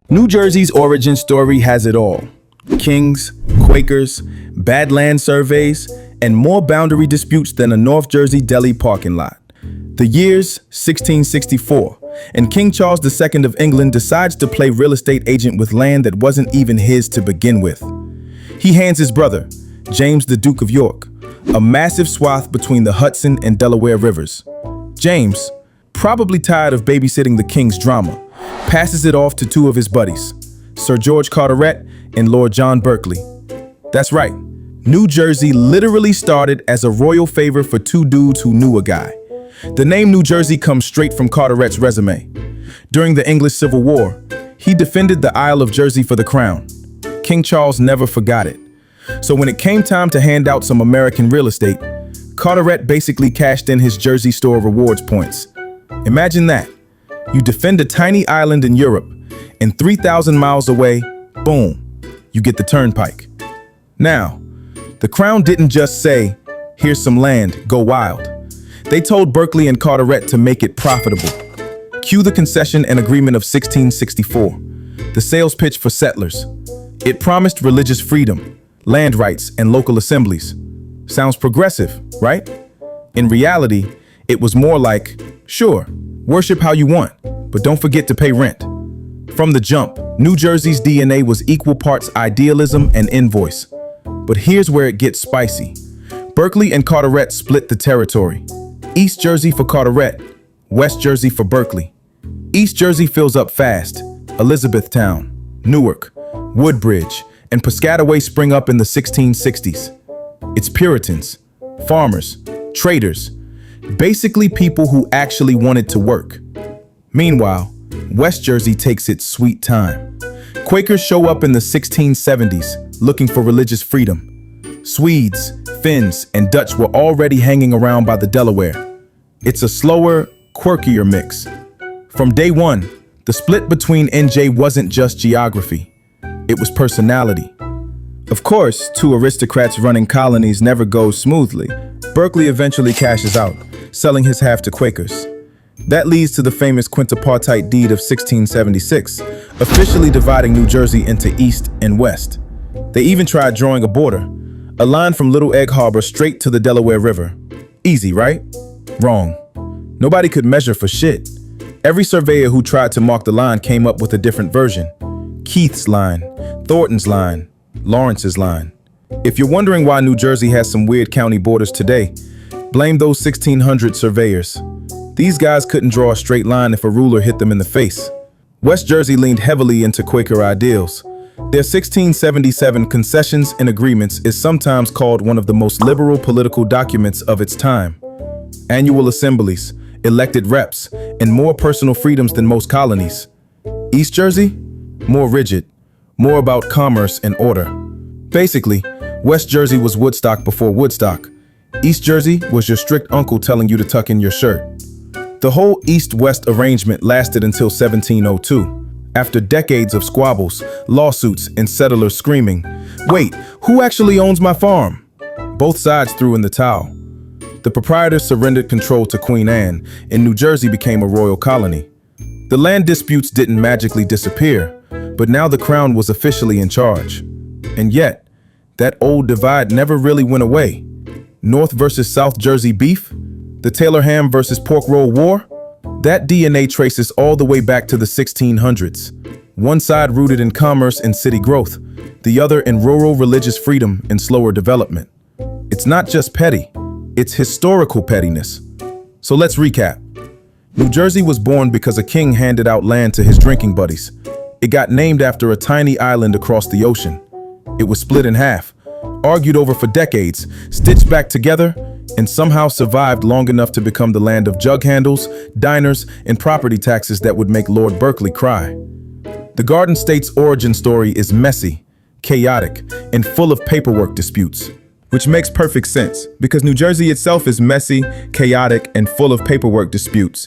New Jersey's origin story has it all. Kings, Quakers, bad land surveys, and more boundary disputes than a North Jersey deli parking lot. The year's 1664, and King Charles II of England decides to play real estate agent with land that wasn't even his to begin with. He hands his brother, James the Duke of York, a massive swath between the Hudson and Delaware rivers. James, probably tired of babysitting the king's drama, passes it off to two of his buddies, Sir George Carteret and Lord John Berkeley. That's right, New Jersey literally started as a royal favor for two dudes who knew a guy. The name New Jersey comes straight from Carteret's resume. During the English Civil War, he defended the Isle of Jersey for the crown. King Charles never forgot it. So when it came time to hand out some American real estate, Carteret basically cashed in his Jersey store rewards points. Imagine that. You defend a tiny island in Europe, and 3,000 miles away, boom, you get the turnpike. Now, the crown didn't just say, here's some land, go wild. They told Berkeley and Carteret to make it profitable. Cue the concession and agreement of 1664, the sales pitch for settlers. It promised religious freedom, land rights, and local assemblies. Sounds progressive, right? In reality, it was more like, sure, worship how you want, but don't forget to pay rent. From the jump, New Jersey's DNA was equal parts idealism and invoice. But here's where it gets spicy. Berkeley and Carteret split the territory. East Jersey for Carteret, West Jersey for Berkeley. East Jersey fills up fast. Elizabethtown, Newark, Woodbridge, and Piscataway spring up in the 1660s. It's Puritans, farmers, traders, basically people who actually wanted to work. Meanwhile, West Jersey takes its sweet time. Quakers show up in the 1670s looking for religious freedom. Swedes, Finns, and Dutch were already hanging around by the Delaware. It's a slower, quirkier mix. From day one, the split between NJ wasn't just geography. It was personality. Of course, two aristocrats running colonies never goes smoothly. Berkeley eventually cashes out, selling his half to Quakers. That leads to the famous quintipartite deed of 1676, officially dividing New Jersey into East and West. They even tried drawing a border, a line from Little Egg Harbor straight to the Delaware River. Easy, right? Wrong. Nobody could measure for shit. Every surveyor who tried to mark the line came up with a different version. Keith's line, Thornton's line, Lawrence's line. If you're wondering why New Jersey has some weird county borders today, blame those 1600 surveyors. These guys couldn't draw a straight line if a ruler hit them in the face. West Jersey leaned heavily into Quaker ideals. Their 1677 Concessions and Agreements is sometimes called one of the most liberal political documents of its time. Annual assemblies, elected reps, and more personal freedoms than most colonies. East Jersey? More rigid, more about commerce and order. Basically, West Jersey was Woodstock before Woodstock. East Jersey was your strict uncle telling you to tuck in your shirt. The whole East-West arrangement lasted until 1702. After decades of squabbles, lawsuits, and settlers screaming, "Wait, who actually owns my farm?" Both sides threw in the towel. The proprietors surrendered control to Queen Anne, and New Jersey became a royal colony. The land disputes didn't magically disappear, but now the crown was officially in charge. And yet, that old divide never really went away. North versus South Jersey beef? The Taylor ham versus pork roll war? That DNA traces all the way back to the 1600s. One side rooted in commerce and city growth, the other in rural religious freedom and slower development. It's not just petty, it's historical pettiness. So let's recap. New Jersey was born because a king handed out land to his drinking buddies. It got named after a tiny island across the ocean. It was split in half, argued over for decades, stitched back together, and somehow survived long enough to become the land of jug handles, diners, and property taxes that would make Lord Berkeley cry. The Garden State's origin story is messy, chaotic, and full of paperwork disputes. Which makes perfect sense, because New Jersey itself is messy, chaotic, and full of paperwork disputes.